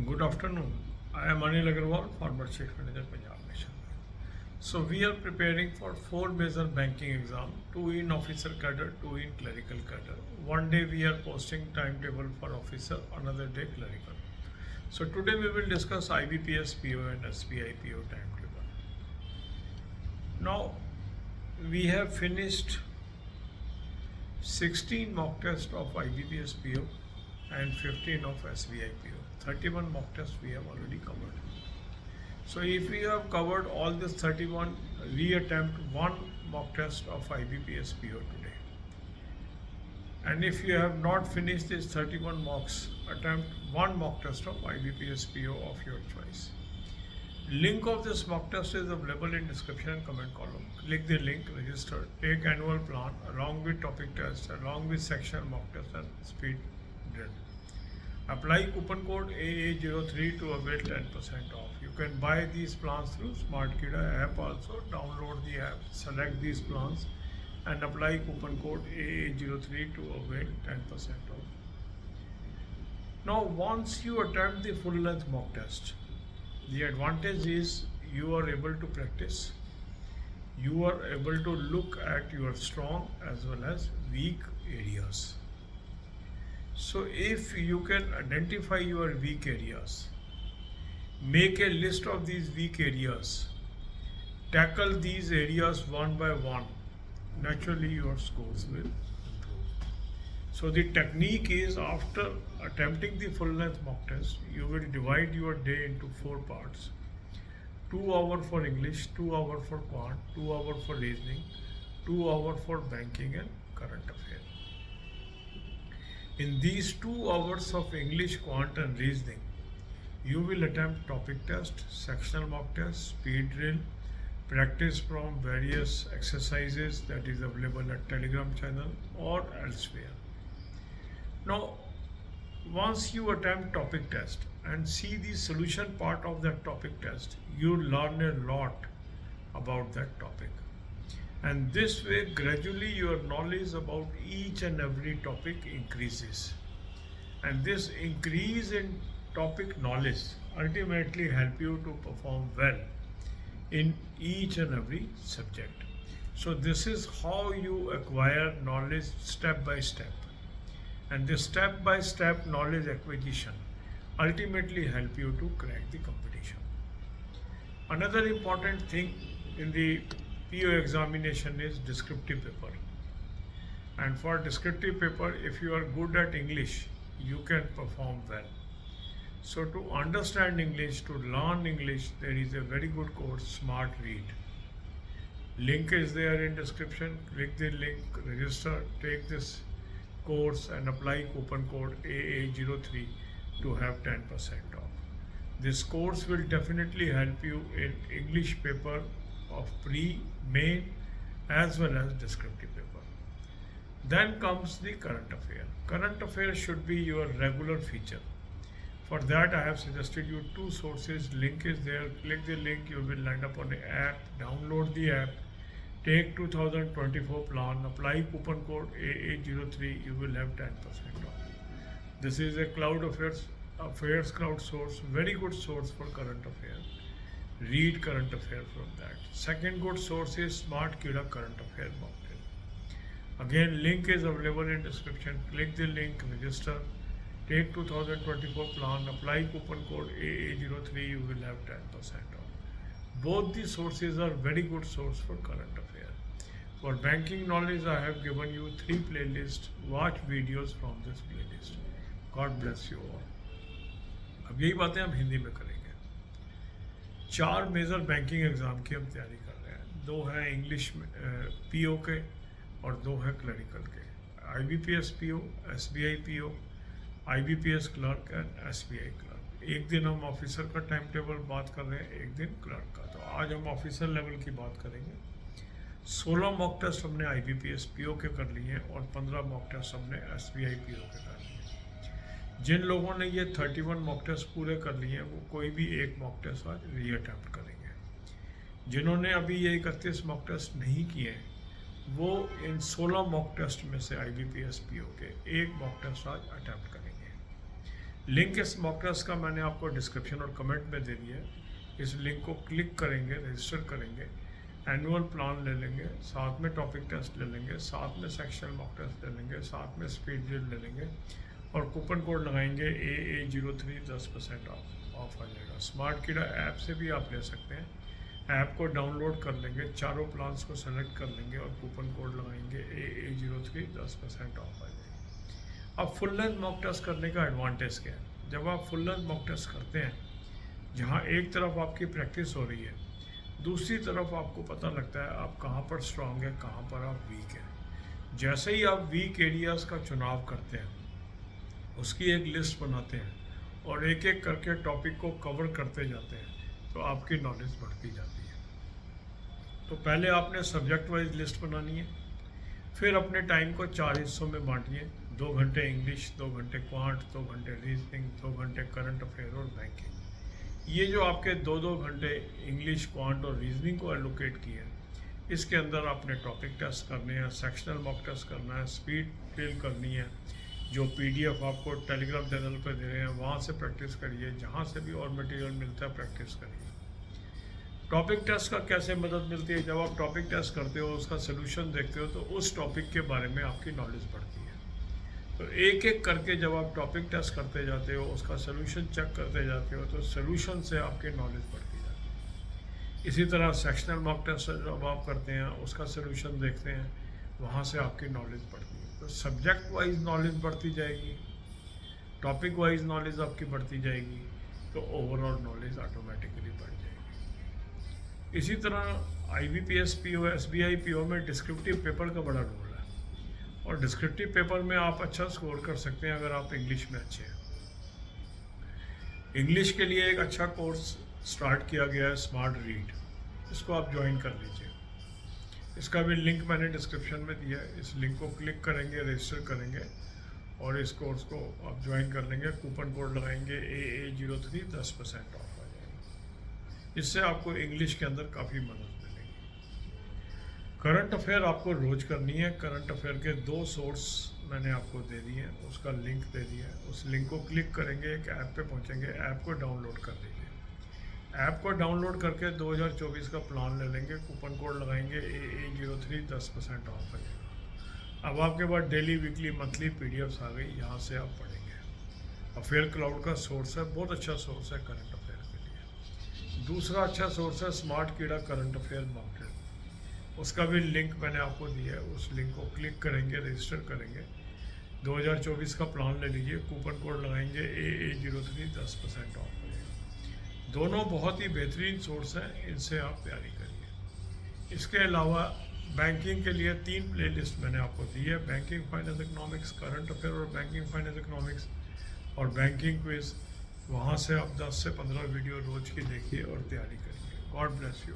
Good afternoon. I am Anil Agarwal, former Chief Manager, Punjab National Bank. So we are preparing for four major banking exam: two in officer cadre, two in clerical cadre. One day we are posting timetable for officer, another day clerical. So today we will discuss IBPS PO and SBI PO timetable. Now we have finished 16 mock tests of IBPS PO and 15 of SBI PO. 31 mock tests we have already covered. So if we have covered all this 31, reattempt one mock test of IBPS PO today. And if you have not finished these 31 mocks, attempt one mock test of IBPS PO of your choice. Link of this mock test is available in description and comment column. Click the link, register, take annual plan along with topic test, along with section mock test and speed drill. Apply coupon code AA03 to avail 10% off. You can buy these plans through SmartKida app also. Download the app, select these plans and apply coupon code AA03 to avail 10% off. Now once you attempt the full length mock test, the advantage is you are able to practice, you are able to look at your strong as well as weak areas. So if you can identify your weak areas, make a list of these weak areas, tackle these areas one by one, naturally your scores will improve. So the technique is, after attempting the full length mock test, you will divide your day into 4 parts. 2 hours for English, 2 hours for quant, 2 hours for reasoning, 2 hours for banking and current affairs. In these 2 hours of English, quant and reasoning, you will attempt topic test, sectional mock test, speed drill, practice from various exercises that is available at Telegram channel or elsewhere. Now, once you attempt topic test and see the solution part of that topic test, you learn a lot about that topic. And this way, gradually your knowledge about each and every topic increases. And this increase in topic knowledge ultimately help you to perform well in each and every subject. So this is how you acquire knowledge step by step. And this step by step knowledge acquisition ultimately help you to crack the competition. Another important thing in the PO examination is descriptive paper. And for descriptive paper, if you are good at English, you can perform well. So to understand English, to learn English, there is a very good course, Smart Read. Link is there in description. Click the link, register, take this course and apply coupon code AA03 to have 10% off. This course will definitely help you in English paper of pre, main as well as descriptive paper. Then comes the current affair. Current affair should be your regular feature. For that I have suggested you 2 sources. Link is there. Click the link, you will land up on the app. Download the app. Take 2024 plan, apply coupon code AA03, you will have 10% off. This is a cloud affairs crowd source, very good source for current affairs. Read current affairs from that. Second good source is SmartKida current affair mock test. Again, link is available in description. Click the link, register, take 2024 plan, apply coupon code AA03, you will have 10% off. Both the sources are very good source for current affairs. For banking knowledge, I have given you 3 playlists. Watch videos from this playlist. God bless you all. अब यही बातें हम हिंदी में करेंगे। 4 major banking exam की हम तैयारी कर रहे हैं। 2 हैं इंग्लिश पीओ के और 2 हैं क्लरिकल के। IBPS PO, SBI PO, IBPS clerk and SBI clerk. एक दिन हम ऑफिसर का टाइम टेबल बात कर रहे हैं, एक दिन क्लर्क का। तो आज हम ऑफिसर लेवल की बात करेंगे। 16 मॉक टेस्ट हमने IBPS PO के कर लिए हैं और 15 मॉक टेस्ट हमने SBI PO के कर लिए हैं। जिन लोगों ने ये 31 मॉक टेस्ट पूरे कर लिए हैं, वो कोई भी एक मॉक टेस्ट आज रीअटेम्प्ट करेंगे। जिन्होंने अभी ये 31 मॉक टेस्ट नहीं किए हैं, वो इन 16 मॉक टेस्ट में से IBPS PO के एक मॉक टेस्ट आज अटैम्प्ट करेंगे। लिंक इस मॉक टेस्ट का मैंने आपको डिस्क्रिप्शन और कमेंट में दे दिया है। इस लिंक को क्लिक करेंगे, रजिस्टर करेंगे, एनुअल प्लान ले लेंगे, साथ में टॉपिक टेस्ट ले लेंगे, साथ में सेक्शनल मॉक टेस्ट ले लेंगे, साथ में स्पीड ड्रिल ले लेंगे और कूपन कोड लगाएंगे AA03 10% ऑफ आ जाएगा। स्मार्ट कीड़ा ऐप से भी आप ले सकते हैं। ऐप को डाउनलोड कर लेंगे, चारों प्लान्स को सेलेक्ट कर लेंगे और कूपन कोड लगाएंगे AA03 10% ऑफ आ जाएगा। अब फुल लेंथ मॉक टेस्ट करने का एडवांटेज क्या है? जब आप फुल लेंथ मॉक टेस्ट करते हैं, जहाँ एक तरफ आपकी प्रैक्टिस हो रही है, दूसरी तरफ आपको पता लगता है आप कहाँ पर स्ट्रांग है, कहाँ पर आप वीक हैं। जैसे ही आप वीक एरियाज़ का चुनाव करते हैं, उसकी एक लिस्ट बनाते हैं और एक एक करके टॉपिक को कवर करते जाते हैं, तो आपकी नॉलेज बढ़ती जाती है। तो पहले आपने सब्जेक्ट वाइज लिस्ट बनानी है, फिर अपने टाइम को 4 हिस्सों में बांटिए। 2 घंटे इंग्लिश, 2 घंटे क्वांट, 2 घंटे रीजनिंग, 2 घंटे करंट अफेयर और बैंकिंग। ये जो आपके 2-2 घंटे इंग्लिश, क्वांट और रीजनिंग को एलोकेट किए हैं, इसके अंदर आपने टॉपिक टेस्ट करने हैं, सेक्शनल मॉक टेस्ट करना है, स्पीड ड्रिल करनी है। जो PDF आपको टेलीग्राम चैनल पर दे रहे हैं, वहाँ से प्रैक्टिस करिए, जहाँ से भी और मटेरियल मिलता है प्रैक्टिस करिए। टॉपिक टेस्ट का कैसे मदद मिलती है? जब आप टॉपिक टेस्ट करते हो, उसका सोल्यूशन देखते हो, तो उस टॉपिक के बारे में आपकी नॉलेज बढ़ती है। तो एक एक करके जब आप टॉपिक टेस्ट करते जाते हो, उसका सोल्यूशन चेक करते जाते हो, तो सोल्यूशन से आपकी नॉलेज बढ़ती जाती है। इसी तरह सेक्शनल मॉक टेस्ट जब आप करते हैं, उसका सोल्यूशन देखते हैं, वहाँ से आपकी नॉलेज बढ़ती है। तो सब्जेक्ट वाइज नॉलेज बढ़ती जाएगी, टॉपिक वाइज नॉलेज आपकी बढ़ती जाएगी, तो ओवरऑल नॉलेज ऑटोमेटिकली बढ़ जाएगी। इसी तरह IBPS PO, SBI PO में डिस्क्रिप्टिव पेपर का बड़ा रोल है, और डिस्क्रिप्टिव पेपर में आप अच्छा स्कोर कर सकते हैं अगर आप इंग्लिश में अच्छे हैं। इंग्लिश के लिए एक अच्छा कोर्स स्टार्ट किया गया है, स्मार्ट रीड, इसको आप ज्वाइन कर लीजिए। इसका भी लिंक मैंने डिस्क्रिप्शन में दिया है। इस लिंक को क्लिक करेंगे, रजिस्टर करेंगे और इस कोर्स को आप ज्वाइन कर लेंगे। कूपन कोड लगाएंगे AA03 10% ऑफ आ जाएगा। इससे आपको इंग्लिश के अंदर काफ़ी मदद मिलेगी। करंट अफेयर आपको रोज करनी है। करंट अफेयर के 2 सोर्स मैंने आपको दे दिए हैं, उसका लिंक दे दिया है। उस लिंक को क्लिक करेंगे, एक ऐप पे पहुंचेंगे, ऐप को डाउनलोड कर लीजिए। ऐप को डाउनलोड करके 2024 का प्लान ले लेंगे, कूपन कोड लगाएंगे AA03 10% ऑफ आ जाएगा। अब आपके पास डेली, वीकली, मंथली PDFs आ गई, यहाँ से आप पढ़ेंगे। अफेयर क्लाउड का सोर्स है, बहुत अच्छा सोर्स है करंट अफेयर के लिए। दूसरा अच्छा सोर्स है स्मार्ट कीड़ा करंट अफेयर मॉक टेस्ट, उसका भी लिंक मैंने आपको दिया है। उस लिंक को क्लिक करेंगे, रजिस्टर करेंगे, 2024 का प्लान ले लीजिए, कूपन कोड लगाएंगे AA03 10% ऑफ। दोनों बहुत ही बेहतरीन सोर्स हैं, इनसे आप तैयारी करिए। इसके अलावा बैंकिंग के लिए 3 प्लेलिस्ट मैंने आपको दी है, banking finance economics, current affair और बैंकिंग फाइनेंस इकोनॉमिक्स और बैंकिंग क्विज। वहाँ से आप 10 से 15 वीडियो रोज की देखिए और तैयारी करिए। God bless you.